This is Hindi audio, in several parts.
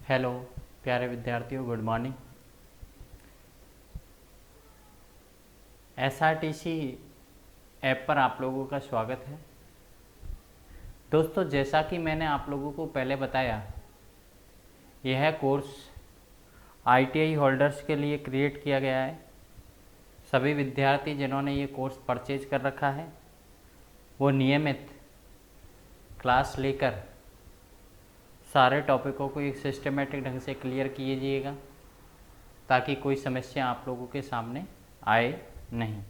हेलो प्यारे विद्यार्थियों, गुड मॉर्निंग। एसआरटीसी ऐप पर आप लोगों का स्वागत है। दोस्तों, जैसा कि मैंने आप लोगों को पहले बताया, यह कोर्स आईटीआई होल्डर्स के लिए क्रिएट किया गया है। सभी विद्यार्थी जिन्होंने ये कोर्स परचेज कर रखा है वो नियमित क्लास लेकर सारे टॉपिकों को एक सिस्टमेटिक ढंग से क्लियर कीजिएगा ताकि कोई समस्या आप लोगों के सामने आए नहीं।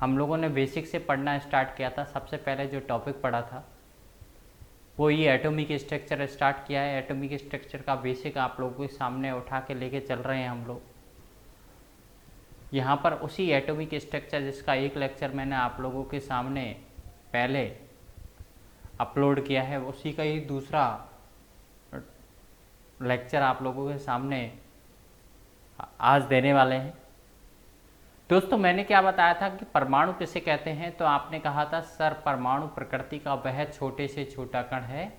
हम लोगों ने बेसिक से पढ़ना स्टार्ट किया था। सबसे पहले जो टॉपिक पढ़ा था वो ये एटॉमिक स्ट्रक्चर स्टार्ट किया है। एटॉमिक स्ट्रक्चर का बेसिक आप लोगों के सामने उठा के लेके चल रहे हैं हम लोग। यहाँ पर उसी एटॉमिक स्ट्रक्चर जिसका एक लेक्चर मैंने आप लोगों के सामने पहले अपलोड किया है, उसी का ही दूसरा लेक्चर आप लोगों के सामने आज देने वाले हैं। दोस्तों, मैंने क्या बताया था कि परमाणु किसे कहते हैं, तो आपने कहा था सर परमाणु प्रकृति का वह छोटे से छोटा कण है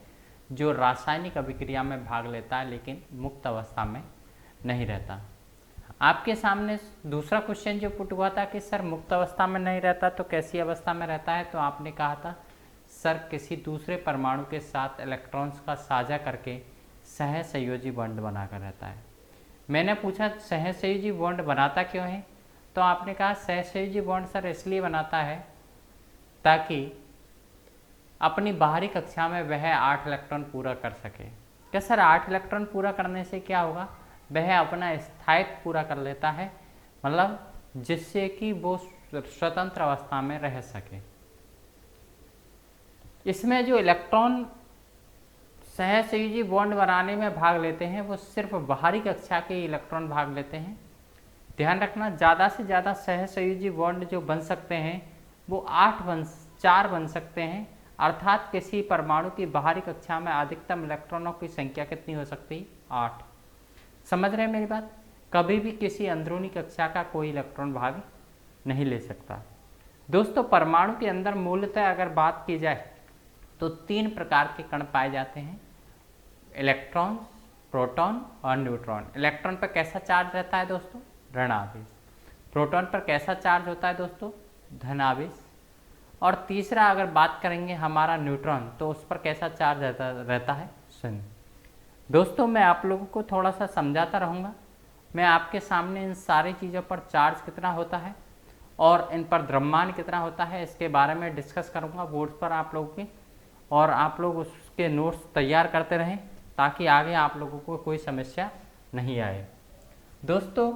जो रासायनिक अभिक्रिया में भाग लेता है लेकिन मुक्त अवस्था में नहीं रहता। आपके सामने दूसरा क्वेश्चन जो पुट हुआ था कि सर मुक्त अवस्था में नहीं रहता तो कैसी अवस्था में रहता है, तो आपने कहा था सर किसी दूसरे परमाणु के साथ इलेक्ट्रॉन्स का साझा करके सहसंयोजी बॉन्ड बनाकर रहता है। मैंने पूछा सहसंयोजी बॉन्ड बनाता क्यों है, तो आपने कहा सहसंयोजी बॉन्ड सर इसलिए बनाता है ताकि अपनी बाहरी कक्षा में वह 8 इलेक्ट्रॉन पूरा कर सके। क्या सर 8 इलेक्ट्रॉन पूरा करने से क्या होगा, वह अपना स्थायित्व पूरा कर लेता है, मतलब जिससे कि वो स्वतंत्र अवस्था में रह सके। इसमें जो इलेक्ट्रॉन सहसंयोजी बॉन्ड बनाने में भाग लेते हैं वो सिर्फ बाहरी कक्षा के इलेक्ट्रॉन भाग लेते हैं। ध्यान रखना, ज़्यादा से ज़्यादा सहसंयोजी बॉन्ड जो बन सकते हैं वो 4 बन सकते हैं, अर्थात किसी परमाणु की बाहरी कक्षा में अधिकतम इलेक्ट्रॉनों की संख्या कितनी हो सकती है, 8। समझ रहे हैं मेरी बात। कभी भी किसी अंदरूनी कक्षा का कोई इलेक्ट्रॉन भाग नहीं ले सकता। दोस्तों, परमाणु के अंदर मूलतः अगर बात की जाए तो 3 प्रकार के कण पाए जाते हैं, इलेक्ट्रॉन, प्रोटॉन और न्यूट्रॉन। इलेक्ट्रॉन पर कैसा चार्ज रहता है दोस्तों, ऋण आवेश। प्रोटॉन पर कैसा चार्ज होता है दोस्तों, धन आवेश। और तीसरा अगर बात करेंगे हमारा न्यूट्रॉन, तो उस पर कैसा चार्ज रहता है, शून्य। दोस्तों, मैं आप लोगों को थोड़ा सा समझाता रहूँगा। मैं आपके सामने इन सारी चीज़ों पर चार्ज कितना होता है और इन पर द्रव्यमान कितना होता है इसके बारे में डिस्कस करूँगा बोर्ड पर आप लोगों के, और आप लोग उसके नोट्स तैयार करते रहें ताकि आगे आप लोगों को कोई समस्या नहीं आए। दोस्तों,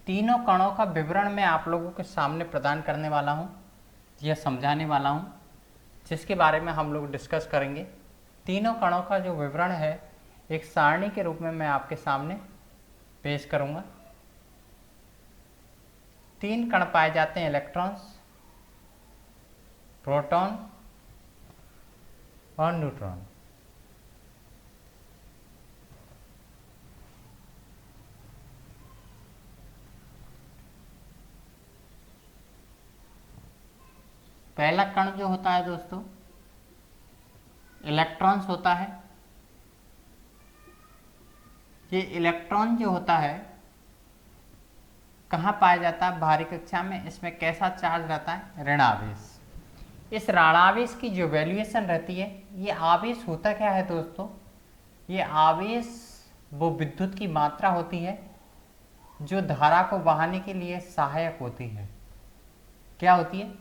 तीनों कणों का विवरण मैं आप लोगों के सामने प्रदान करने वाला हूं या समझाने वाला हूं, जिसके बारे में हम लोग डिस्कस करेंगे। तीनों कणों का जो विवरण है एक सारणी के रूप में मैं आपके सामने पेश करूंगा। 3 कण पाए जाते हैं, इलेक्ट्रॉन्स, प्रोटॉन और न्यूट्रॉन। पहला कण जो होता है दोस्तों इलेक्ट्रॉन्स होता है। ये इलेक्ट्रॉन जो होता है कहाँ पाया जाता है, बाहरी कक्षा में। इसमें कैसा चार्ज रहता है, ऋण आवेश। इस ऋणावेश की जो वैल्यूएशन रहती है, ये आवेश होता क्या है दोस्तों, ये आवेश वो विद्युत की मात्रा होती है जो धारा को बहाने के लिए सहायक होती है। क्या होती है,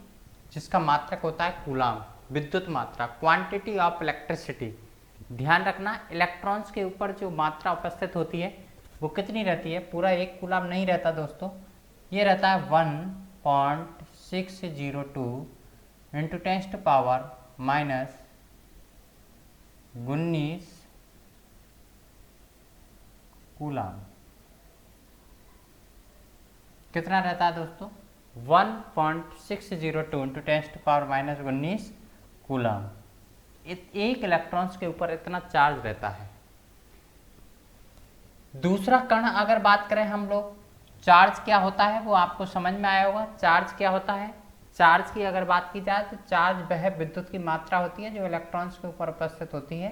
जिसका मात्रक होता है कूलाम, विद्युत मात्रा, क्वांटिटी ऑफ इलेक्ट्रिसिटी। ध्यान रखना, इलेक्ट्रॉन्स के ऊपर जो मात्रा उपस्थित होती है वो कितनी रहती है, पूरा 1 कूलाम नहीं रहता दोस्तों, ये रहता है 1.602 इंटू 10⁻⁻19 कूलाम। कितना रहता है दोस्तों, 1.602 इंटू 10⁻⁻19 कूलाम। एक इलेक्ट्रॉन्स के ऊपर इतना चार्ज रहता है। दूसरा कण अगर बात करें हम लोग, चार्ज क्या होता है वो आपको समझ में आया होगा। चार्ज क्या होता है, चार्ज की अगर बात की जाए तो चार्ज वह विद्युत की मात्रा होती है जो इलेक्ट्रॉन्स के ऊपर उपस्थित होती है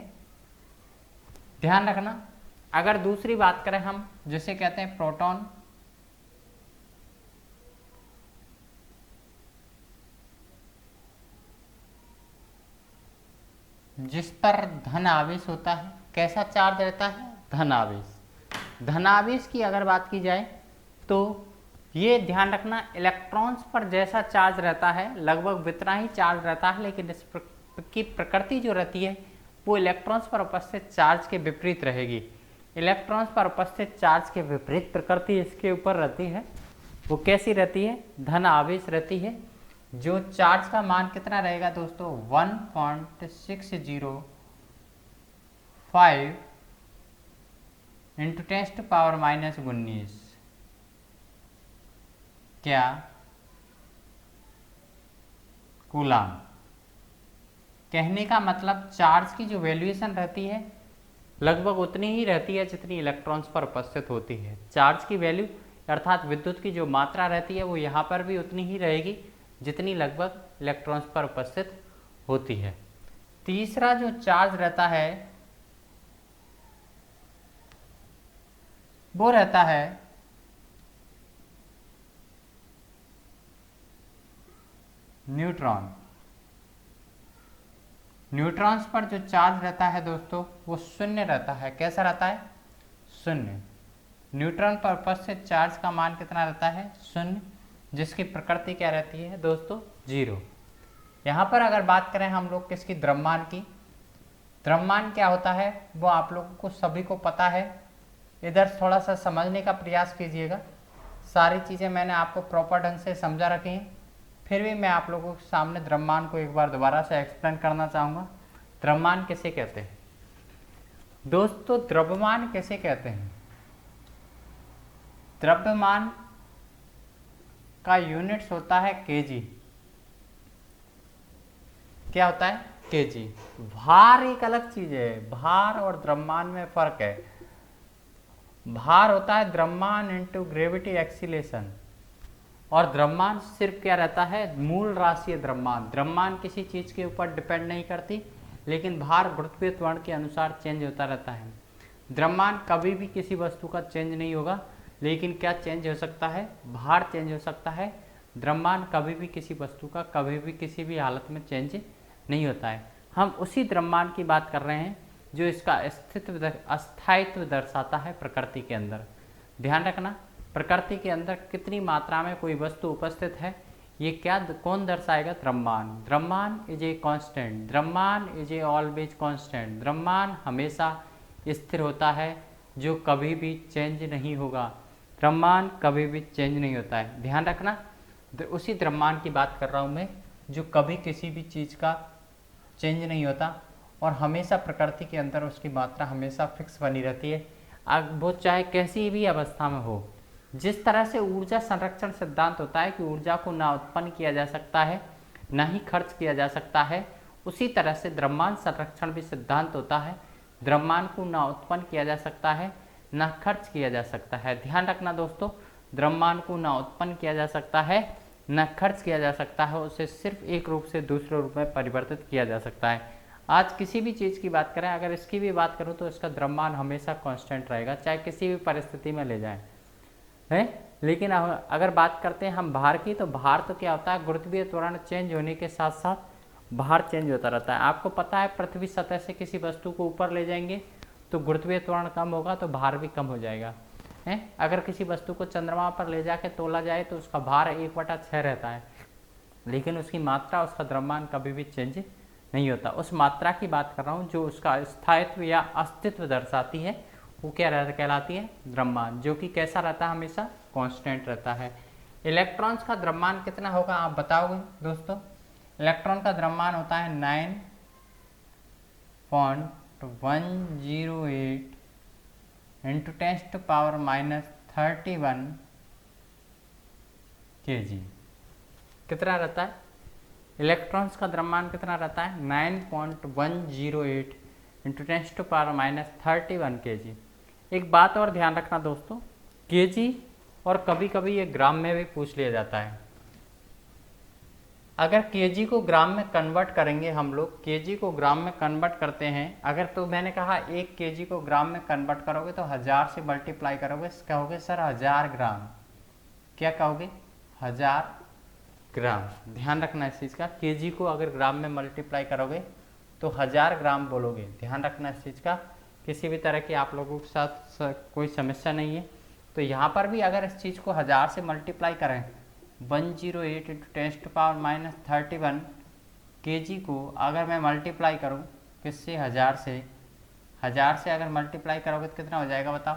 ध्यान रखना, अगर दूसरी बात करें हम जिसे कहते हैं प्रोटॉन, जिस पर धन आवेश होता है, कैसा चार्ज रहता है, धन आवेश। धन आवेश की अगर बात की जाए तो ये ध्यान रखना, इलेक्ट्रॉन्स पर जैसा चार्ज रहता है लगभग उतना ही चार्ज रहता है, लेकिन इसकी प्रकृति जो रहती है वो इलेक्ट्रॉन्स पर उपस्थित चार्ज के विपरीत रहेगी। इलेक्ट्रॉन्स पर उपस्थित चार्ज के विपरीत प्रकृति इसके ऊपर रहती है। वो कैसी रहती है, धन आवेश रहती है। जो चार्ज का मान कितना रहेगा दोस्तों, 1.605 इंटू 10⁻⁻19 क्या कूलाम। कहने का मतलब चार्ज की जो वैल्यूएशन रहती है लगभग उतनी ही रहती है जितनी इलेक्ट्रॉन्स पर उपस्थित होती है। चार्ज की वैल्यू अर्थात विद्युत की जो मात्रा रहती है वो यहाँ पर भी उतनी ही रहेगी जितनी लगभग इलेक्ट्रॉन्स पर उपस्थित होती है। तीसरा जो चार्ज रहता है वो रहता है न्यूट्रॉन। न्यूट्रॉन्स पर जो चार्ज रहता है दोस्तों वो शून्य रहता है। कैसा रहता है, शून्य। न्यूट्रॉन पर उपस्थित चार्ज का मान कितना रहता है, शून्य, जिसकी प्रकृति क्या रहती है दोस्तों, जीरो। यहाँ पर अगर बात करें हम लोग किसकी, द्रव्यमान की। द्रव्यमान क्या होता है वो आप लोगों को सभी को पता है। इधर थोड़ा सा समझने का प्रयास कीजिएगा। सारी चीज़ें मैंने आपको प्रॉपर ढंग से समझा रखी हैं, फिर भी मैं आप लोगों के सामने द्रव्यमान को एक बार दोबारा से एक्सप्लेन करना चाहूँगा। द्रव्यमान किसे कहते हैं दोस्तों, द्रव्यमान किसे कहते हैं। द्रव्यमान का यूनिट्स होता है केजी। क्या होता है, केजी। भार एक अलग चीज है, भार और द्रव्यमान में फर्क है। भार होता है द्रव्यमान इंटू ग्रेविटी एक्सीलेशन, और द्रव्यमान सिर्फ क्या रहता है, मूल राशि द्रव्यमान। द्रव्यमान किसी चीज के ऊपर डिपेंड नहीं करती, लेकिन भार गुरुत्वीय त्वरण के अनुसार चेंज होता रहता है। द्रव्यमान कभी भी किसी वस्तु का चेंज नहीं होगा, लेकिन क्या चेंज हो सकता है, भार चेंज हो सकता है। द्रव्यमान कभी भी किसी वस्तु का कभी भी किसी भी हालत में चेंज नहीं होता है। हम उसी द्रव्यमान की बात कर रहे हैं जो इसका अस्थायित्व दर्शाता है प्रकृति के अंदर। ध्यान रखना, प्रकृति के अंदर कितनी मात्रा में कोई वस्तु उपस्थित है ये क्या कौन दर्शाएगा, द्रव्यमान। द्रव्यमान इज ए कांस्टेंट, द्रव्यमान इज ए ऑलवेज कांस्टेंट। द्रव्यमान हमेशा स्थिर होता है जो कभी भी चेंज नहीं होगा। द्रव्यमान कभी भी चेंज नहीं होता है। ध्यान रखना, उसी द्रव्यमान की बात कर रहा हूँ मैं जो कभी किसी भी चीज़ का चेंज नहीं होता और हमेशा प्रकृति के अंदर उसकी मात्रा हमेशा फिक्स बनी रहती है, वो चाहे कैसी भी अवस्था में हो। जिस तरह से ऊर्जा संरक्षण सिद्धांत होता है कि ऊर्जा को ना उत्पन्न किया जा सकता है ना ही खर्च किया जा सकता है, उसी तरह से द्रव्यमान संरक्षण भी सिद्धांत होता है। द्रव्यमान को ना उत्पन्न किया जा सकता है ना खर्च किया जा सकता है। ध्यान रखना दोस्तों, द्रव्यमान को ना उत्पन्न किया जा सकता है न खर्च किया जा सकता है, उसे सिर्फ एक रूप से दूसरे रूप में परिवर्तित किया जा सकता है। आज किसी भी चीज़ की बात करें, अगर इसकी भी बात करूं तो इसका द्रव्यमान हमेशा कांस्टेंट रहेगा, चाहे किसी भी परिस्थिति में ले जाएं, है। लेकिन अगर बात करते हैं हम भार की, तो भार तो क्या होता है, गुरुत्वीय त्वरण चेंज होने के साथ साथ भार चेंज होता रहता है। आपको पता है पृथ्वी सतह से किसी वस्तु को ऊपर ले जाएंगे तो गुरुत्वीय त्वरण कम होगा तो भार भी कम हो जाएगा, है। अगर किसी वस्तु को चंद्रमा पर ले जाके तोला जाए तो उसका भार 1/6 रहता है, लेकिन उसकी मात्रा, उसका द्रव्यमान कभी भी चेंज नहीं होता। उस मात्रा की बात कर रहा हूँ जो उसका स्थायित्व या अस्तित्व दर्शाती है, वो क्या कहलाती है, द्रव्यमान, जो कि कैसा रहता है, हमेशा कांस्टेंट रहता है। इलेक्ट्रॉन्स का द्रव्यमान कितना होगा आप बताओगे दोस्तों। इलेक्ट्रॉन का द्रव्यमान होता है 9.108 इंटू 10⁻31 kg। कितना रहता है इलेक्ट्रॉन्स का द्रव्यमान, कितना रहता है 9.108 इंटू 10⁻31 kg। एक बात और ध्यान रखना दोस्तों, kg और कभी कभी ये ग्राम में भी पूछ लिया जाता है। अगर केजी को ग्राम में कन्वर्ट करेंगे हम लोग, केजी को ग्राम में कन्वर्ट करते हैं अगर, तो मैंने कहा 1 केजी को ग्राम में कन्वर्ट करोगे तो 1000 से मल्टीप्लाई करोगे, कहोगे सर 1000 ग्राम, क्या कहोगे 1000 ग्राम। ध्यान रखना इस चीज़ का, केजी को अगर ग्राम में मल्टीप्लाई करोगे तो 1000 ग्राम बोलोगे। ध्यान रखना इस चीज़ का, किसी भी तरह की आप लोगों के साथ कोई समस्या नहीं है। तो यहाँ पर भी अगर इस चीज़ को 1000 से मल्टीप्लाई करें, 108 × 10⁻31 केजी को अगर मैं मल्टीप्लाई करूँ किससे, 1000 से, 1000 से अगर मल्टीप्लाई करोगे तो कितना हो जाएगा बताओ,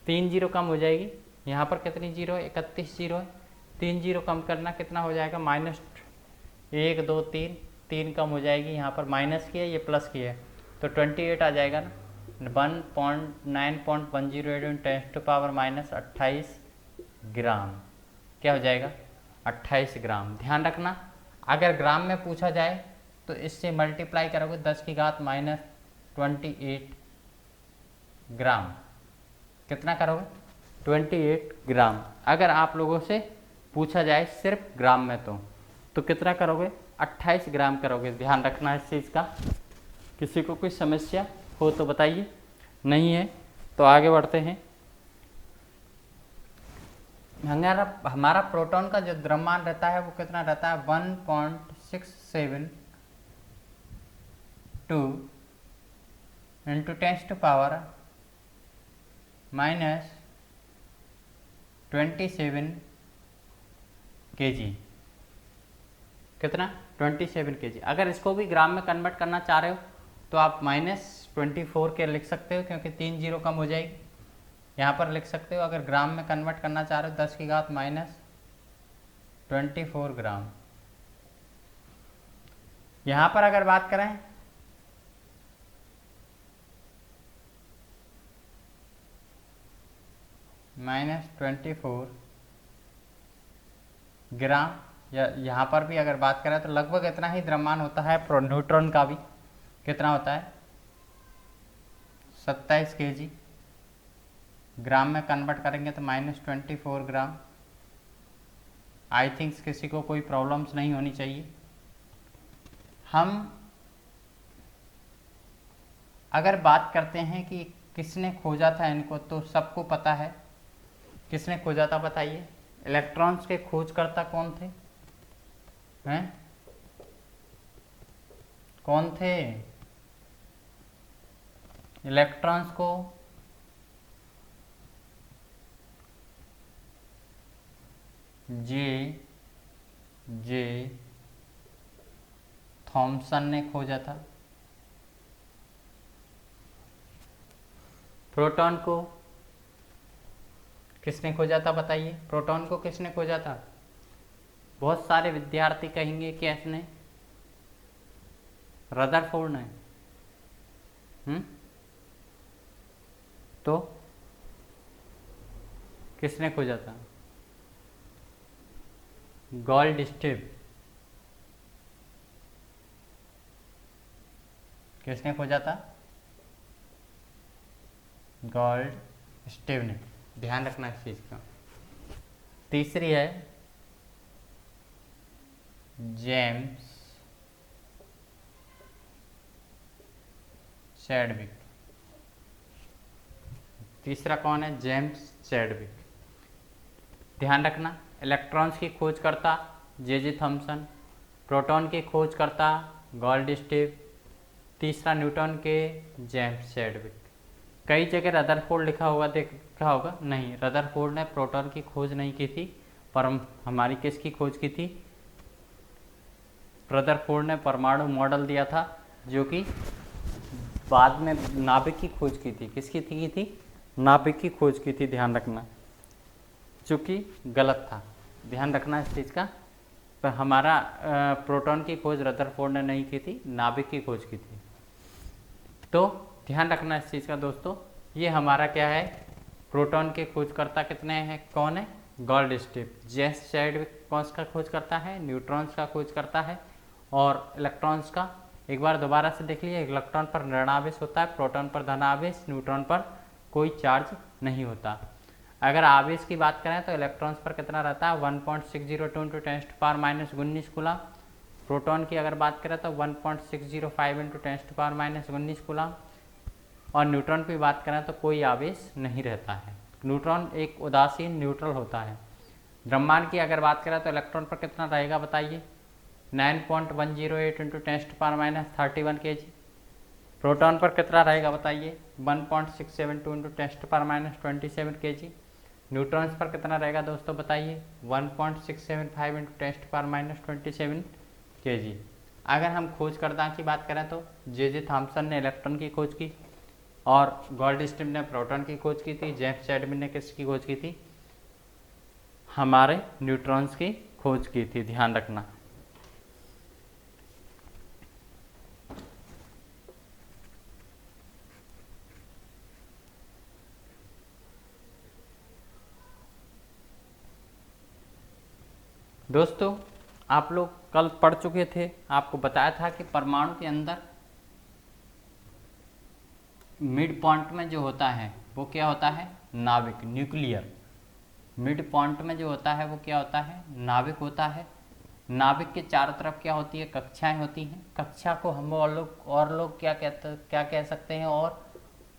3 जीरो कम हो जाएगी। यहाँ पर कितनी जीरो है, 31 जीरो है, 3 जीरो कम करना कितना हो जाएगा, -1 2 3 कम हो जाएगी। यहाँ पर माइनस की है, ये प्लस की है, तो 28 आ जाएगा ना। 1.9.108 × 10⁻28 ग्राम, क्या हो जाएगा 28 ग्राम। ध्यान रखना अगर ग्राम में पूछा जाए तो इससे मल्टीप्लाई करोगे 10⁻28 ग्राम, कितना करोगे 28 ग्राम। अगर आप लोगों से पूछा जाए सिर्फ ग्राम में तो कितना करोगे 28 ग्राम करोगे। ध्यान रखना इस चीज़ का, किसी को कोई समस्या हो तो बताइए, नहीं है तो आगे बढ़ते हैं। हमारा प्रोटॉन का जो द्रव्यमान रहता है वो कितना रहता है, 1.672 × 10⁻27 kg, कितना 27 kg। अगर इसको भी ग्राम में कन्वर्ट करना चाह रहे हो तो आप -24 के लिख सकते हो, क्योंकि 3 जीरो कम हो जाएगी, यहाँ पर लिख सकते हो। अगर ग्राम में कन्वर्ट करना चाह रहे हो 10⁻24 ग्राम। यहाँ पर अगर बात करें -24 ग्राम, या यहाँ पर भी अगर बात करें तो लगभग इतना ही द्रव्यमान होता है न्यूट्रॉन का भी। कितना होता है 27 kg, ग्राम में कन्वर्ट करेंगे तो -24 ग्राम। आई थिंक्स किसी को कोई प्रॉब्लम्स नहीं होनी चाहिए। हम अगर बात करते हैं कि किसने खोजा था इनको, तो सबको पता है किसने खोजा था, बताइए। इलेक्ट्रॉन्स के खोजकर्ता कौन थे, हैं कौन थे, इलेक्ट्रॉन्स को जे थॉमसन ने खोजा था। प्रोटॉन को किसने खोजा था, बताइए। प्रोटॉन को किसने खोजा था, बहुत सारे विद्यार्थी कहेंगे कि इसने रदरफोर्ड ने, तो किसने खोजा था, गोल्डस्टिव। किसने खोजा था, गोल्डस्टिव ने। ध्यान रखना इस चीज का। तीसरी है जेम्स चैडविक। तीसरा कौन है, जेम्स चैडविक। ध्यान रखना इलेक्ट्रॉन्स की खोजकर्ता जे थॉमसन, प्रोटॉन की खोजकर्ता गोल्डस्टिव, तीसरा न्यूटन के जेम्स चैडविक। कई जगह रदरफोर्ड लिखा हुआ देखा होगा, नहीं, रदरफोर्ड ने प्रोटॉन की खोज नहीं की थी, पर हमारी किसकी खोज की थी, रदरफोर्ड ने परमाणु मॉडल दिया था, जो कि बाद में नाभिक की खोज की थी। किसकी की थी, नाभिक की खोज की थी। ध्यान रखना, चूँकि गलत था, ध्यान रखना इस चीज़ का। पर हमारा प्रोटॉन की खोज रदरफोर्ड ने नहीं की थी, नाभिक की खोज की थी। तो ध्यान रखना इस चीज़ का दोस्तों। ये हमारा क्या है, प्रोटॉन के खोजकर्ता कितने हैं, कौन है, गोल्डस्टिव। जेम्स चैडविक कौन सा खोज करता है, न्यूट्रॉन्स का खोज करता है, और इलेक्ट्रॉन्स का। एक बार दोबारा से देख लीजिए, इलेक्ट्रॉन पर ऋणावेश होता है, प्रोटॉन पर धनावेश, न्यूट्रॉन पर कोई चार्ज नहीं होता। अगर आवेश की बात करें तो इलेक्ट्रॉन्स पर कितना रहता है 1.602 इंटू 10⁻⁻19 कूलम। प्रोटॉन की अगर बात करें तो 1.605 इंटू 10⁻⁻19 कूलम। और न्यूट्रॉन की बात करें तो कोई आवेश नहीं रहता है। न्यूट्रॉन एक उदासीन न्यूट्रल होता है। ब्रह्मांड की अगर बात करें तो इलेक्ट्रॉन पर कितना रहेगा बताइए 9.108 इंटू 10⁻31 kg। प्रोटॉन पर कितना रहेगा बताइए 1.672 इंटू 10⁻27 kg। न्यूट्रॉन्स पर कितना रहेगा दोस्तों बताइए 1.675 इंटू 10⁻27 kg। अगर हम खोज करता की बात करें तो जे थॉम्सन ने इलेक्ट्रॉन की खोज की और गोल्डस्टीन ने प्रोटॉन की खोज की थी। जेम्स चैडविक ने किसकी खोज की थी हमारे न्यूट्रॉन्स की खोज की थी, ध्यान रखना। दोस्तों आप लोग कल पढ़ चुके थे, आपको बताया था कि परमाणु के अंदर मिड पॉइंट में जो होता है वो क्या होता है नाभिक, न्यूक्लियर। मिड पॉइंट में जो होता है वो क्या होता है नाभिक होता है। नाभिक के चारों तरफ क्या होती है कक्षाएं होती हैं। कक्षा को हम और लोग क्या कह सकते हैं और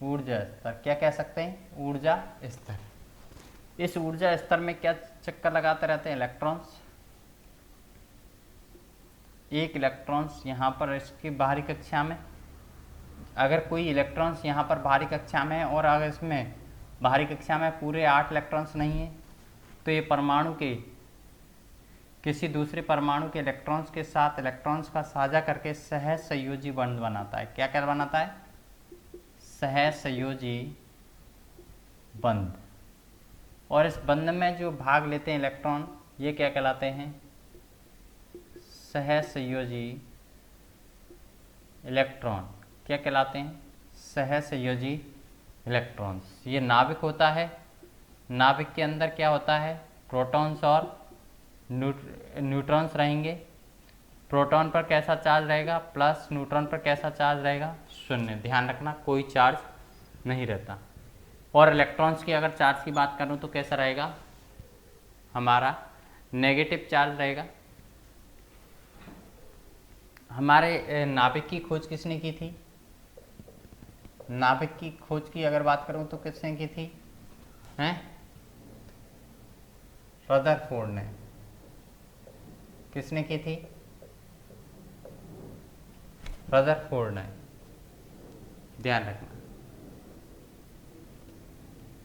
ऊर्जा स्तर क्या कह सकते हैं ऊर्जा स्तर। इस ऊर्जा स्तर में क्या चक्कर लगाते रहते हैं इलेक्ट्रॉन्स। एक इलेक्ट्रॉन्स यहाँ पर इसकी बाहरी कक्षा में, अगर कोई इलेक्ट्रॉन्स यहाँ पर बाहरी कक्षा में है और अगर इसमें बाहरी कक्षा में पूरे 8 इलेक्ट्रॉन्स नहीं है तो ये परमाणु के किसी दूसरे परमाणु के इलेक्ट्रॉन्स के साथ इलेक्ट्रॉन्स का साझा करके सहसंयोजी बंध बनाता है। क्या क्या बनाता है सहसंयोजी बंध। और इस बंध में जो भाग लेते हैं इलेक्ट्रॉन ये क्या कहलाते हैं सहसंयोजी इलेक्ट्रॉन। क्या कहलाते हैं सहसंयोजी इलेक्ट्रॉन्स। ये नाभिक होता है। नाभिक के अंदर क्या होता है प्रोटॉन्स और न्यूट्रॉन्स रहेंगे। प्रोटॉन पर कैसा चार्ज रहेगा प्लस, न्यूट्रॉन पर कैसा चार्ज रहेगा शून्य। ध्यान रखना कोई चार्ज नहीं रहता। और इलेक्ट्रॉन्स की अगर चार्ज की बात करूं तो कैसा रहेगा हमारा नेगेटिव चार्ज रहेगा। हमारे नाभिक की खोज किसने की थी नाभिक की खोज की अगर बात करूं तो किसने की थी हैं रदरफोर्ड ने। किसने की थी रदरफोर्ड ने। ध्यान रखना।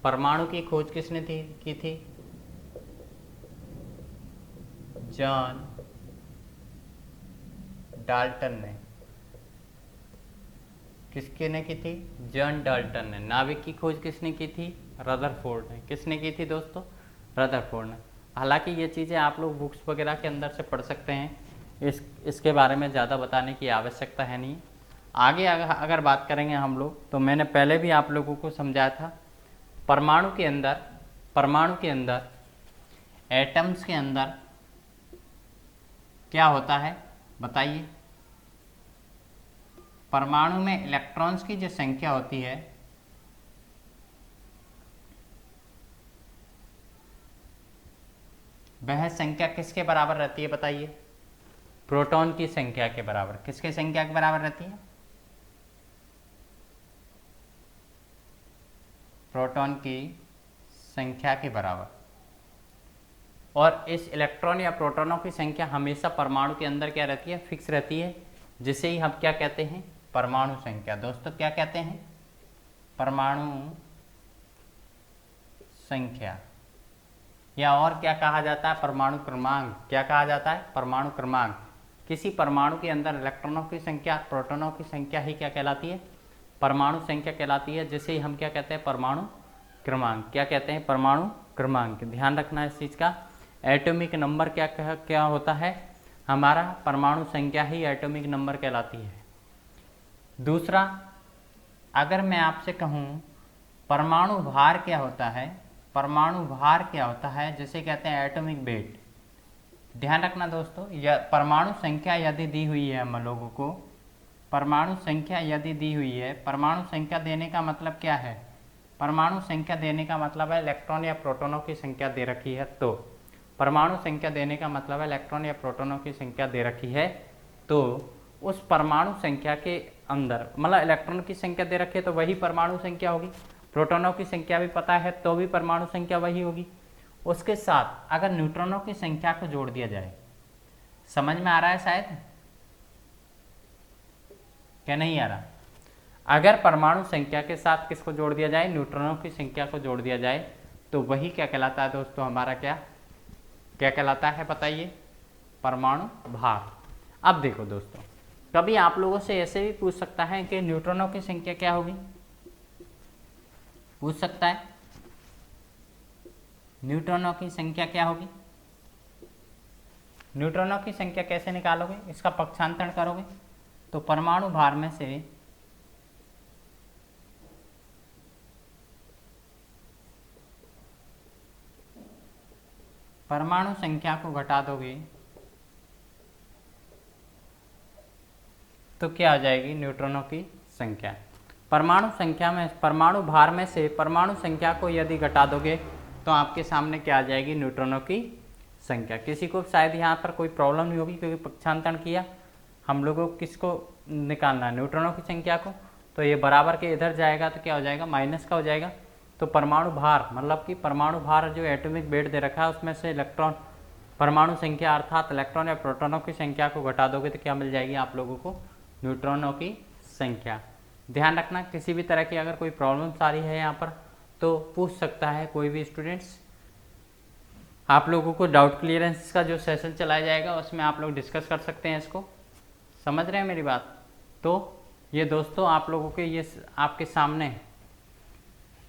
परमाणु की खोज किसने की थी जॉन डाल्टन ने। किसके ने की थी जॉन डाल्टन ने। नाभिक की खोज किसने की थी रदरफोर्ड ने। किसने की थी दोस्तों रदरफोर्ड ने। हालांकि ये चीज़ें आप लोग बुक्स वगैरह के अंदर से पढ़ सकते हैं, इसके बारे में ज़्यादा बताने की आवश्यकता है नहीं। आगे अगर बात करेंगे हम लोग तो मैंने पहले भी आप लोगों को समझाया था परमाणु के अंदर एटम्स के अंदर क्या होता है बताइए। परमाणु में इलेक्ट्रॉन्स की जो संख्या होती है वह संख्या किसके बराबर रहती है बताइए प्रोटॉन की संख्या के बराबर। किसकी संख्या के बराबर रहती है प्रोटॉन की संख्या के बराबर। और इस इलेक्ट्रॉन या प्रोटॉनों की संख्या हमेशा परमाणु के अंदर क्या रहती है फिक्स रहती है, जिसे ही हम क्या कहते हैं परमाणु संख्या। दोस्तों क्या कहते हैं परमाणु संख्या, या और क्या कहा जाता है परमाणु क्रमांक। क्या कहा जाता है परमाणु क्रमांक। किसी परमाणु के अंदर इलेक्ट्रॉनों की संख्या प्रोटॉनों की संख्या ही क्या कहलाती है परमाणु संख्या कहलाती है, जिसे ही हम क्या कहते हैं परमाणु क्रमांक। क्या कहते हैं परमाणु क्रमांक। ध्यान रखना इस चीज़ का। एटॉमिक नंबर क्या होता है हमारा परमाणु संख्या ही एटॉमिक नंबर कहलाती है। दूसरा अगर मैं आपसे कहूँ परमाणु भार क्या होता है, परमाणु भार क्या होता है जिसे कहते हैं एटॉमिक वेट। ध्यान रखना दोस्तों, परमाणु संख्या यदि दी हुई है हम लोगों को, परमाणु संख्या यदि दी हुई है, परमाणु संख्या देने का मतलब क्या है परमाणु संख्या देने का मतलब है इलेक्ट्रॉन या प्रोटॉनों की संख्या दे रखी है तो, परमाणु संख्या देने का मतलब है इलेक्ट्रॉन या प्रोटॉनों की संख्या दे रखी है तो उस परमाणु संख्या के अंदर, मतलब इलेक्ट्रॉन की संख्या दे रखी है तो वही परमाणु संख्या होगी, प्रोटॉनों की संख्या भी पता है तो भी परमाणु संख्या वही होगी। उसके साथ अगर न्यूट्रॉनों की संख्या को जोड़ दिया जाए, समझ में आ रहा है शायद, क्या नहीं आ रहा? अगर परमाणु संख्या के साथ किसको जोड़ दिया जाए, न्यूट्रॉनों की संख्या को जोड़ दिया जाए तो वही क्या कहलाता है दोस्तों, हमारा क्या क्या कहलाता है बताइए, परमाणु भार। अब देखो दोस्तों, कभी आप लोगों से ऐसे भी पूछ सकता है कि न्यूट्रॉनों की संख्या क्या होगी, पूछ सकता है न्यूट्रॉनों की संख्या क्या होगी। न्यूट्रॉनों की संख्या कैसे निकालोगे, इसका पक्षांतरण करोगे तो परमाणु भार में से परमाणु संख्या को घटा दोगे तो क्या आ जाएगी, न्यूट्रॉनों की संख्या। परमाणु संख्या में, परमाणु भार में से परमाणु संख्या को यदि घटा दोगे तो आपके सामने क्या आ जाएगी, न्यूट्रॉनों की संख्या। किसी को शायद यहाँ पर कोई प्रॉब्लम नहीं होगी क्योंकि पक्षांतरण किया हम लोगों को, किसको निकालना है, न्यूट्रॉनों की संख्या को, तो ये बराबर के इधर जाएगा तो क्या हो जाएगा, माइनस का हो जाएगा। तो परमाणु भार मतलब कि परमाणु भार जो एटॉमिक वेट दे रखा है उसमें से इलेक्ट्रॉन, परमाणु संख्या अर्थात इलेक्ट्रॉन या प्रोटॉनों की संख्या को घटा दोगे तो क्या मिल जाएगी आप लोगों को, न्यूट्रॉनों की संख्या। ध्यान रखना, किसी भी तरह की अगर कोई प्रॉब्लम्स आ रही है यहाँ पर तो पूछ सकता है कोई भी स्टूडेंट्स। आप लोगों को डाउट क्लियरेंस का जो सेशन चलाया जाएगा उसमें आप लोग डिस्कस कर सकते हैं इसको, समझ रहे हैं मेरी बात। तो ये दोस्तों आप लोगों के ये आपके सामने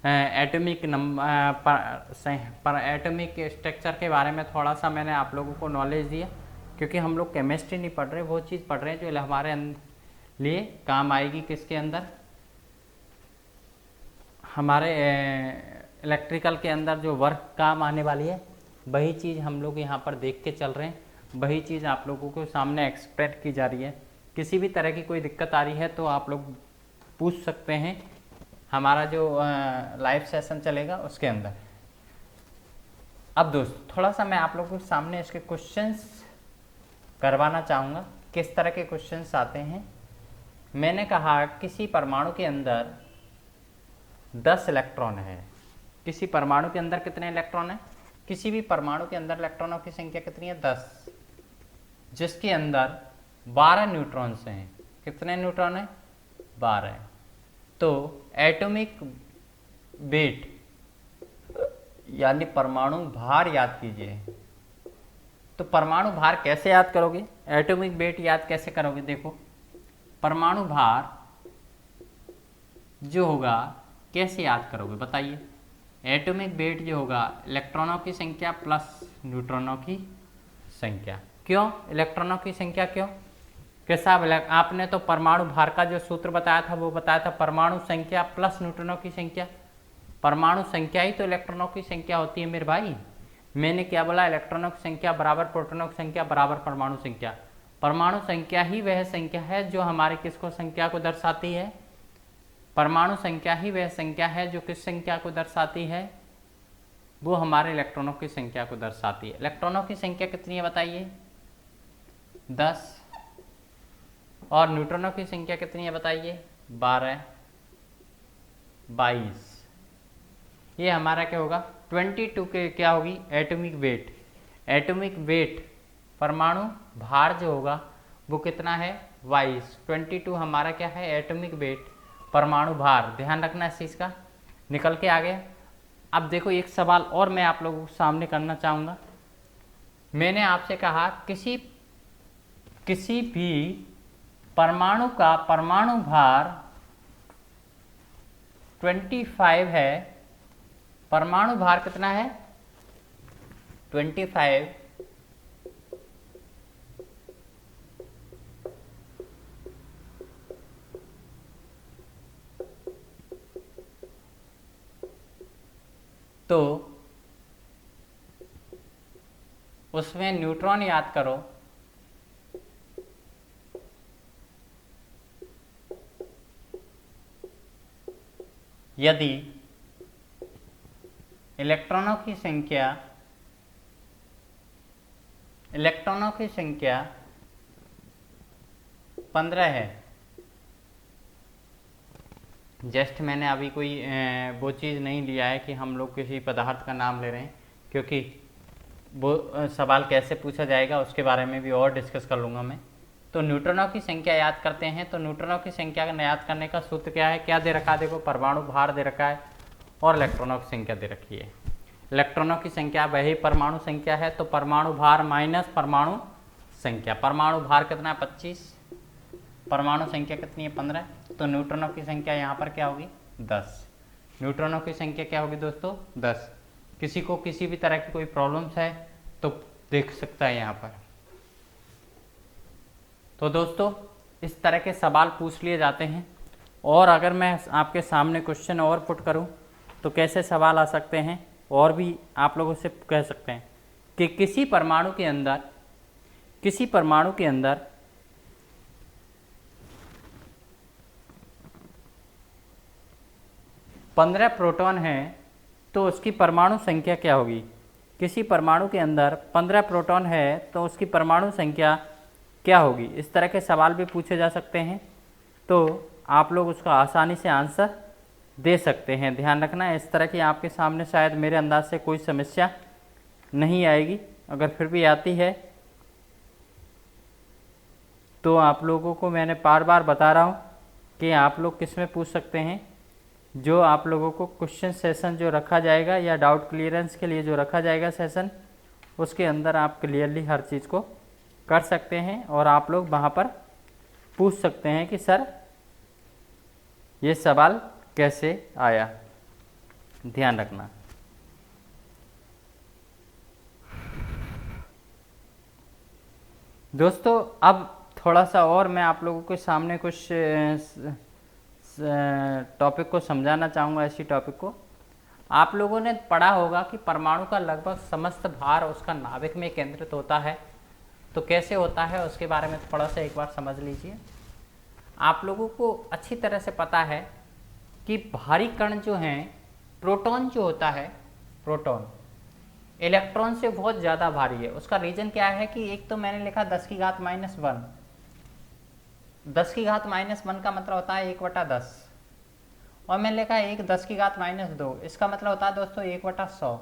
एटॉमिक नंबर एटॉमिक स्ट्रक्चर के बारे में थोड़ा सा मैंने आप लोगों को नॉलेज दिया, क्योंकि हम लोग केमिस्ट्री नहीं पढ़ रहे, वो चीज़ पढ़ रहे हैं जो हमारे लिए काम आएगी, किसके अंदर, हमारे इलेक्ट्रिकल के अंदर जो वर्क काम आने वाली है, वही चीज़ हम लोग यहाँ पर देख के चल रहे हैं, वही चीज़ आप लोगों को सामने एक्सप्लेन की जा रही है। किसी भी तरह की कोई दिक्कत आ रही है तो आप लोग पूछ सकते हैं, हमारा जो लाइव सेशन चलेगा उसके अंदर। अब दोस्त थोड़ा सा मैं आप लोगों के सामने इसके क्वेश्चंस करवाना चाहूँगा, किस तरह के क्वेश्चंस आते हैं। मैंने कहा किसी परमाणु के अंदर 10 इलेक्ट्रॉन है, किसी परमाणु के अंदर कितने इलेक्ट्रॉन हैं, किसी भी परमाणु के अंदर इलेक्ट्रॉनों की संख्या कितनी है, 10, जिसके अंदर 12 न्यूट्रॉन्स हैं। कितने न्यूट्रॉन हैं, 12। तो एटॉमिक वेट यानी परमाणु भार याद कीजिए। तो परमाणु भार कैसे याद करोगे, एटॉमिक वेट याद कैसे करोगे, देखो परमाणु भार जो होगा कैसे याद करोगे बताइए। एटॉमिक वेट जो होगा इलेक्ट्रॉनों की संख्या प्लस न्यूट्रॉनों की संख्या। क्यों इलेक्ट्रॉनों की संख्या, क्यों कि साहब आपने तो परमाणु भार का जो सूत्र बताया था वो बताया था परमाणु संख्या प्लस न्यूट्रॉनों की संख्या। परमाणु संख्या ही तो इलेक्ट्रॉनों की संख्या होती है मेरे भाई। मैंने क्या बोला, इलेक्ट्रॉनों की संख्या बराबर प्रोटॉनों की संख्या बराबर परमाणु संख्या। परमाणु संख्या ही वह संख्या है जो हमारे किसको संख्या को दर्शाती है, परमाणु संख्या ही वह संख्या है जो किस संख्या को दर्शाती है, वो हमारे इलेक्ट्रॉनों की संख्या को दर्शाती है। इलेक्ट्रॉनों की संख्या कितनी है बताइए, 10, और न्यूट्रॉनों की संख्या कितनी है बताइए, 12, 22। ये हमारा क्या होगा, 22 के क्या होगी एटॉमिक वेट। एटॉमिक वेट परमाणु भार जो होगा वो कितना है, 22। 22 हमारा क्या है एटॉमिक वेट परमाणु भार। ध्यान रखना इस चीज़ का, निकल के आ गया। अब देखो एक सवाल और मैं आप लोगों के सामने करना चाहूँगा। मैंने आपसे कहा किसी भी परमाणु का परमाणु भार 25 है, परमाणु भार कितना है 25, तो उसमें न्यूट्रॉन याद करो, यदि इलेक्ट्रॉनों की संख्या 15 है। जस्ट मैंने अभी कोई वो चीज़ नहीं लिया है कि हम लोग किसी पदार्थ का नाम ले रहे हैं, क्योंकि वो सवाल कैसे पूछा जाएगा उसके बारे में भी और डिस्कस कर लूँगा मैं। तो न्यूट्रॉनों की संख्या याद करते हैं। तो न्यूट्रॉनों की संख्या याद करने का सूत्र क्या है, क्या दे रखा है, देखो परमाणु भार दे रखा है और इलेक्ट्रॉनों की संख्या दे रखी है। इलेक्ट्रॉनों की संख्या वही परमाणु संख्या है, तो परमाणु भार माइनस परमाणु संख्या। परमाणु भार कितना है 25, परमाणु संख्या कितनी है 15, तो न्यूट्रॉनों की संख्या यहाँ पर क्या होगी 10। न्यूट्रॉनों की संख्या क्या होगी दोस्तों 10। किसी को किसी भी तरह की कोई प्रॉब्लम्स है तो देख सकता है यहाँ पर। तो दोस्तों इस तरह के सवाल पूछ लिए जाते हैं। और अगर मैं आपके सामने क्वेश्चन और पुट करूँ तो कैसे सवाल आ सकते हैं, और भी आप लोगों से कह सकते हैं कि किसी परमाणु के अंदर 15 प्रोटॉन हैं तो उसकी परमाणु संख्या क्या होगी। किसी परमाणु के अंदर 15 प्रोटॉन है तो उसकी परमाणु संख्या क्या होगी। इस तरह के सवाल भी पूछे जा सकते हैं, तो आप लोग उसका आसानी से आंसर दे सकते हैं। ध्यान रखना इस तरह की आपके सामने शायद मेरे अंदाज से कोई समस्या नहीं आएगी। अगर फिर भी आती है तो आप लोगों को मैंने बार बार बता रहा हूँ कि आप लोग किस में पूछ सकते हैं। जो आप लोगों को क्वेश्चन सेशन जो रखा जाएगा या डाउट क्लियरेंस के लिए जो रखा जाएगा सेशन, उसके अंदर आप क्लियरली हर चीज़ को कर सकते हैं और आप लोग वहाँ पर पूछ सकते हैं कि सर ये सवाल कैसे आया। ध्यान रखना। दोस्तों अब थोड़ा सा और मैं आप लोगों के सामने कुछ टॉपिक को समझाना चाहूँगा। इसी टॉपिक को आप लोगों ने पढ़ा होगा कि परमाणु का लगभग समस्त भार उसका नाभिक में केंद्रित होता है। तो कैसे होता है उसके बारे में थोड़ा सा एक बार समझ लीजिए। आप लोगों को अच्छी तरह से पता है कि भारी कण जो हैं, प्रोटॉन जो होता है, प्रोटॉन इलेक्ट्रॉन से बहुत ज़्यादा भारी है। उसका रीज़न क्या है कि एक तो मैंने लिखा 10 की घात -1, 10 की घात -1 का मतलब होता है 1/10, और मैंने लिखा है 10 की घात -2, इसका मतलब होता है दोस्तों 1/100।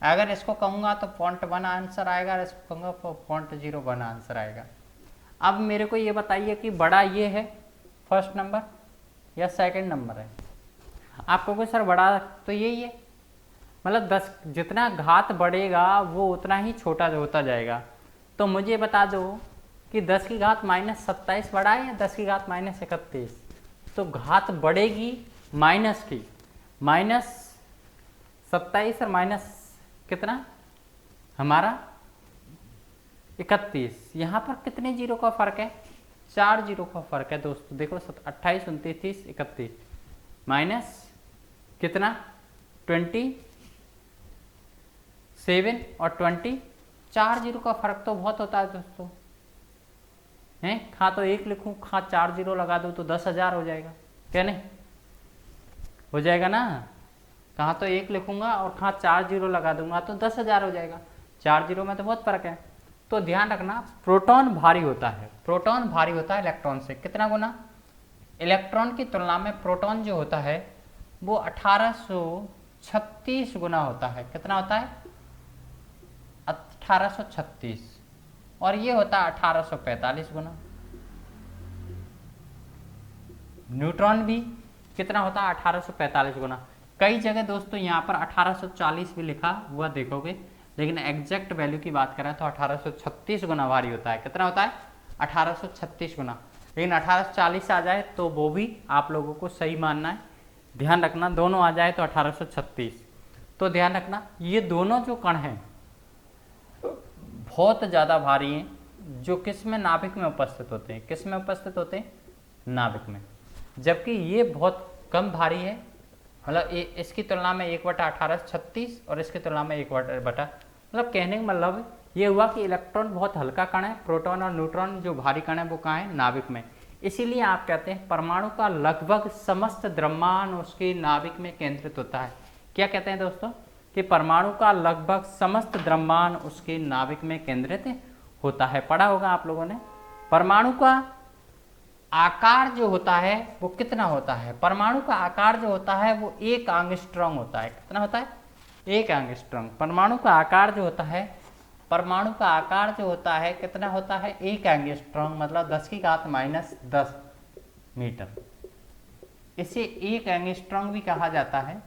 अगर इसको कहूँगा तो 0.1 आंसर आएगा, और इसको कहूँगा तो 0.01 आंसर आएगा। अब मेरे को ये बताइए कि बड़ा ये है फर्स्ट नंबर या सेकंड नंबर है। आप कहोगे सर बड़ा तो यही है, मतलब 10 जितना घात बढ़ेगा वो उतना ही छोटा होता जाएगा। तो मुझे बता दो कि 10 की घात -27 बड़ा है या 10 की घात -31। तो घात बढ़ेगी माइनस की, -27 और माइनस कितना हमारा 31। यहाँ पर कितने जीरो का फर्क है, 4 जीरो का फर्क है दोस्तों। देखो 28, 29, 30, 31 माइनस कितना 27 और 20, 4 जीरो का फर्क तो बहुत होता है दोस्तों हैं। खा तो 1 लिखूँ, खा 4 जीरो लगा दूँ तो 10,000 हो जाएगा, क्या नहीं हो जाएगा ना। कहाँ तो 1 लिखूँगा और कहाँ 4 जीरो लगा दूंगा तो 10,000 हो जाएगा। 4 जीरो में तो बहुत फर्क है। तो ध्यान रखना प्रोटॉन भारी होता है, प्रोटॉन भारी होता है इलेक्ट्रॉन से कितना गुना। इलेक्ट्रॉन की तुलना में प्रोटॉन जो होता है वो 1836 गुना होता है। कितना होता है 1836, और ये होता है 1845 गुना। न्यूट्रॉन भी कितना होता है 1845 गुना। कई जगह दोस्तों यहाँ पर 1840 भी लिखा हुआ देखोगे, लेकिन एग्जैक्ट वैल्यू की बात करें तो 1836 गुना भारी होता है। कितना होता है 1836 गुना। लेकिन 1840 आ जाए तो वो भी आप लोगों को सही मानना है। ध्यान रखना दोनों आ जाए तो 1836। तो ध्यान रखना ये दोनों जो कण हैं बहुत ज़्यादा भारी हैं, जो किस में नाभिक में उपस्थित होते हैं। किस में उपस्थित होते हैं नाभिक में। जबकि ये बहुत कम भारी है, मतलब इसकी तुलना में 1/1836 और इसकी तुलना में 1/, मतलब कहने का मतलब ये हुआ कि इलेक्ट्रॉन बहुत हल्का कण है, प्रोटॉन और न्यूट्रॉन जो भारी कण है वो कहाँ है नाभिक में। इसीलिए आप कहते हैं परमाणु का लगभग समस्त द्रव्यमान उसके नाभिक में केंद्रित होता है। क्या कहते हैं दोस्तों कि परमाणु का लगभग समस्त द्रव्यमान उसके नाभिक में केंद्रित होता है। पढ़ा होगा आप लोगों ने। परमाणु का आकार जो होता है वो कितना होता है? परमाणु का आकार जो होता है वो 1 एंगस्ट्रॉम होता है। कितना होता है? 1 एंगस्ट्रॉम। परमाणु का आकार जो होता है, परमाणु का आकार जो होता है कितना होता है? 1 एंगस्ट्रॉम, मतलब 10⁻⁻10 मीटर। इसे 1 एंगस्ट्रॉम भी कहा जाता है,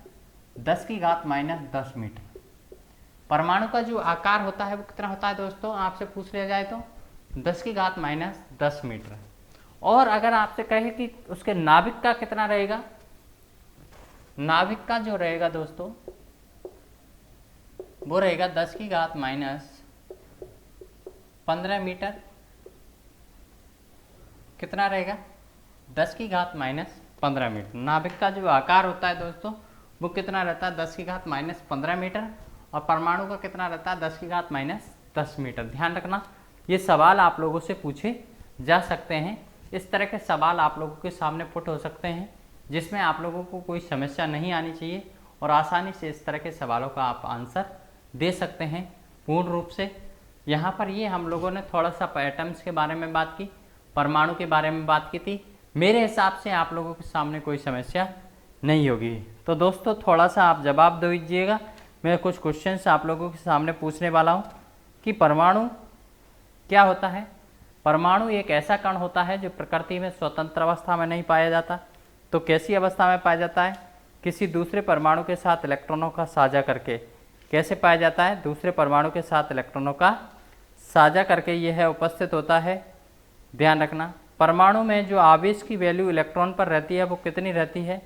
10⁻⁻10 मीटर। परमाणु का जो आकार होता है वो कितना होता है दोस्तों? आपसे पूछ लिया जाए तो 10⁻10 मीटर। और अगर आपसे कहे कि उसके नाभिक का कितना रहेगा, नाभिक का जो रहेगा दोस्तों वो रहेगा 10⁻15 मीटर। कितना रहेगा? 10⁻15 मीटर। नाभिक का जो आकार होता है दोस्तों वो कितना रहता है? 10⁻15 मीटर। और परमाणु का कितना रहता है? 10⁻10 मीटर। ध्यान रखना, ये सवाल आप लोगों से पूछे जा सकते हैं। इस तरह के सवाल आप लोगों के सामने पुट हो सकते हैं जिसमें आप लोगों को कोई समस्या नहीं आनी चाहिए और आसानी से इस तरह के सवालों का आप आंसर दे सकते हैं पूर्ण रूप से। यहाँ पर ये हम लोगों ने थोड़ा सा एटम्स के बारे में बात की, परमाणु के बारे में बात की थी। मेरे हिसाब से आप लोगों के सामने कोई समस्या नहीं होगी। तो दोस्तों थोड़ा सा आप जवाब दे दीजिएगा। मैं कुछ क्वेश्चंस आप लोगों के सामने पूछने वाला हूँ कि परमाणु क्या होता है। परमाणु एक ऐसा कण होता है जो प्रकृति में स्वतंत्र अवस्था में नहीं पाया जाता। तो कैसी अवस्था में पाया जाता है? किसी दूसरे परमाणु के साथ इलेक्ट्रॉनों का साझा करके। कैसे पाया जाता है? दूसरे परमाणु के साथ इलेक्ट्रॉनों का साझा करके यह उपस्थित होता है। ध्यान रखना, परमाणु में जो आवेश की वैल्यू इलेक्ट्रॉन पर रहती है वो कितनी रहती है?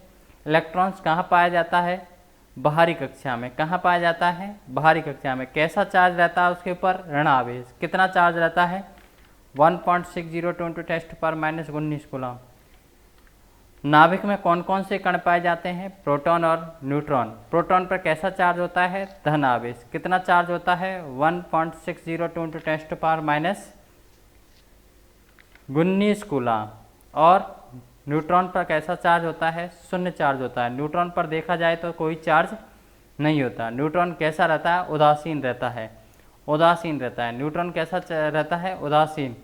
इलेक्ट्रॉन्स कहाँ पाया जाता है? बाहरी कक्षा में। कहाँ पाया जाता है? बाहरी कक्षा में। कैसा चार्ज रहता है उसके ऊपर? ऋण आवेश। कितना चार्ज रहता है? 1.60 × 10⁻⁻19 कूलम। नाभिक में कौन कौन से कण पाए जाते हैं? प्रोटॉन और न्यूट्रॉन। प्रोटॉन पर कैसा चार्ज होता है? धन आवेश। कितना चार्ज होता है? 1.60 × 10⁻19 कूलम। और न्यूट्रॉन पर कैसा चार्ज होता है? शून्य चार्ज होता है। न्यूट्रॉन पर देखा जाए तो कोई चार्ज नहीं होता। न्यूट्रॉन कैसा रहता है? उदासीन रहता है। उदासीन रहता है। न्यूट्रॉन कैसा रहता है? उदासीन।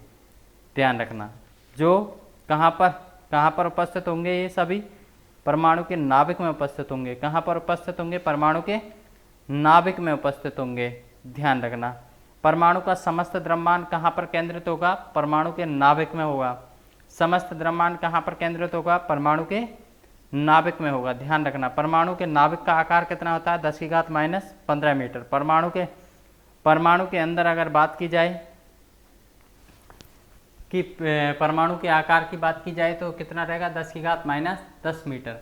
ध्यान रखना, जो कहाँ पर उपस्थित होंगे? ये सभी परमाणु के नाभिक में उपस्थित होंगे। कहाँ पर उपस्थित होंगे? परमाणु के नाभिक में उपस्थित होंगे। ध्यान रखना, परमाणु का समस्त द्रव्यमान कहाँ पर केंद्रित होगा? परमाणु के नाभिक में होगा। समस्त द्रव्यमान कहाँ पर केंद्रित होगा? परमाणु के नाभिक में होगा। ध्यान रखना, परमाणु के नाभिक का आकार कितना होता है? 10⁻15 मीटर। परमाणु के अंदर अगर बात की जाए कि परमाणु के आकार की बात की जाए तो कितना रहेगा? 10⁻10 मीटर।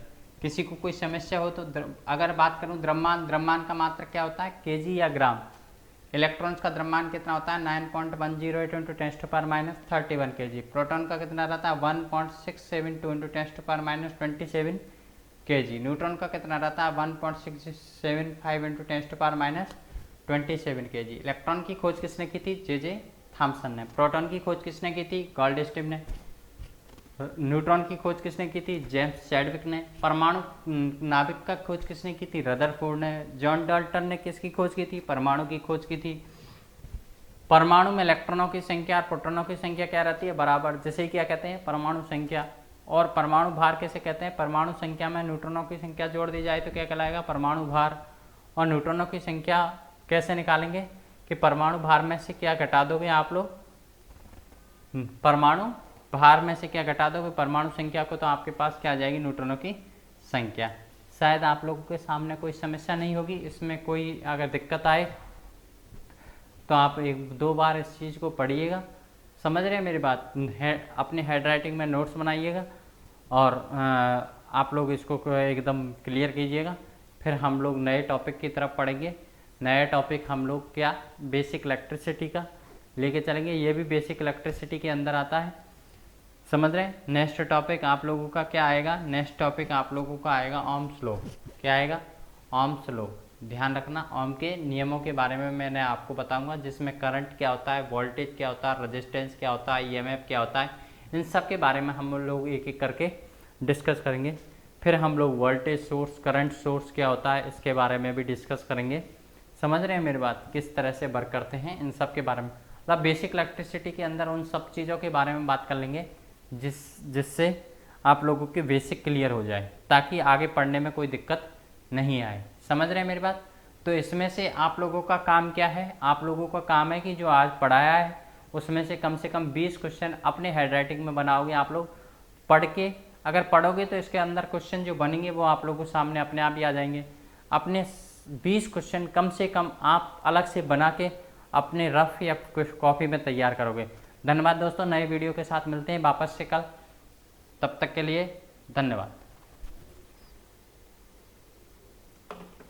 किसी को कोई समस्या हो तो अगर बात करूं द्रव्यमान का मात्रक क्या होता है? केजी या ग्राम। इलेक्ट्रॉन्स का द्रव्यमान कितना होता है? 9.108 × 10⁻31 kg। प्रोटॉन का कितना रहता है? 1.672 × 10⁻27 kg। न्यूट्रॉन का कितना रहता है? 1.675 × 10⁻27 kg। इलेक्ट्रॉन की खोज किसने की थी? जे थॉमसन ने। प्रोटॉन की खोज किसने की थी? गोल्डस्टिन ने। न्यूट्रॉन की खोज किसने की थी? जेम्स चैडविक ने। परमाणु नाभिक का खोज किसने की थी? रदरफोर्ड ने। जॉन डाल्टन ने किसकी खोज की थी? परमाणु की खोज की थी। परमाणु में इलेक्ट्रॉनों की संख्या और प्रोटॉनों की संख्या क्या रहती है? बराबर। जिसे क्या कहते हैं? परमाणु संख्या। और परमाणु भार कैसे कहते हैं? परमाणु संख्या में न्यूट्रॉनों की संख्या जोड़ दी जाए तो क्या कहलाएगा? परमाणु भार। और न्यूट्रॉनों की संख्या कैसे निकालेंगे कि परमाणु भार में से क्या घटा दोगे आप लोग? परमाणु भार में से क्या घटा दोगे? परमाणु संख्या को, तो आपके पास क्या आ जाएगी? न्यूट्रॉनों की संख्या। शायद आप लोगों के सामने कोई समस्या नहीं होगी। इसमें कोई अगर दिक्कत आए तो आप 1-2 बार इस चीज़ को पढ़िएगा। समझ रहे हैं मेरी बात? अपने हैंड राइटिंग में नोट्स बनाइएगा और आप लोग इसको एकदम क्लियर कीजिएगा। फिर हम लोग नए टॉपिक की तरफ पढ़ेंगे। नया टॉपिक हम लोग क्या? बेसिक इलेक्ट्रिसिटी का लेके चलेंगे। ये भी बेसिक इलेक्ट्रिसिटी के अंदर आता है। समझ रहे हैं? नेक्स्ट टॉपिक आप लोगों का क्या आएगा? नेक्स्ट टॉपिक आप लोगों का आएगा ओम्स लॉ। क्या आएगा? Ohm's law. ध्यान रखना, ओम के नियमों के बारे में मैंने आपको बताऊंगा, जिसमें करंट क्या होता है, वोल्टेज क्या होता है, रेजिस्टेंस क्या होता है, ईएमएफ क्या होता है। इन सब के बारे में हम लोग एक एक करके डिस्कस करेंगे। फिर हम लोग वोल्टेज सोर्स, करंट सोर्स क्या होता है इसके बारे में भी डिस्कस करेंगे। समझ रहे हैं मेरी बात, किस तरह से वर्क करते हैं इन सब के बारे में, मतलब बेसिक इलेक्ट्रिसिटी के अंदर उन सब चीज़ों के बारे में बात कर लेंगे जिससे आप लोगों की बेसिक क्लियर हो जाए, ताकि आगे पढ़ने में कोई दिक्कत नहीं आए। समझ रहे हैं मेरी बात। तो इसमें से आप लोगों का काम क्या है, आप लोगों का काम है कि जो आज पढ़ाया है उसमें से कम 20 क्वेश्चन अपने हैंडराइटिंग में बनाओगे आप लोग, पढ़ के। अगर पढ़ोगे तो इसके अंदर क्वेश्चन जो बनेंगे वो आप लोगों के सामने अपने आप ही आ जाएंगे। अपने 20 क्वेश्चन कम से कम आप अलग से बना के अपने रफ या कॉपी में तैयार करोगे। धन्यवाद दोस्तों, नए वीडियो के साथ मिलते हैं वापस से कल। तब तक के लिए धन्यवाद।